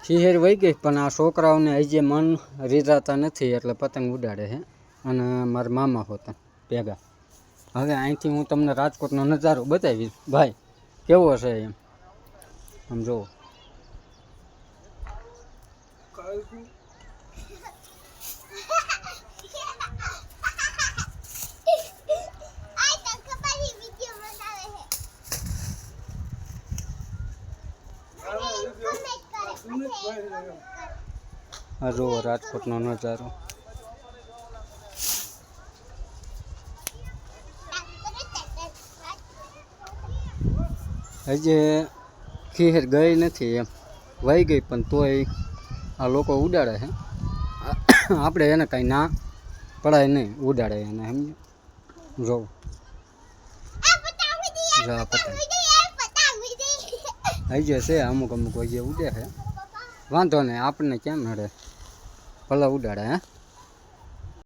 ખીહેર વહી ગઈ પણ આ છોકરાઓને હજી મન રીઝાતા નથી એટલે પતંગ ઉડાડે છે અને મારા મામા હોતા ભેગા. હવે અહીંથી હું તમને રાજકોટનો નજારો બતાવીશ ભાઈ કેવો છે એમ. આમ જુઓ આ જુઓ રાજકોટનો નજારો. હજી ખીહેર ગઈ નથી એમ, વહી ગઈ પણ તોય આ લોકો ઉડાડે છે. આપણે એને કાંઈ ના પડાય નહીં, ઉડાડે એને સમજે. જોવું પતંગ હજી છે અમુક હજી ઉડે છે. વાંધો નહીં, આપણને કેમ નડે, ભલે ઉડાડે. હે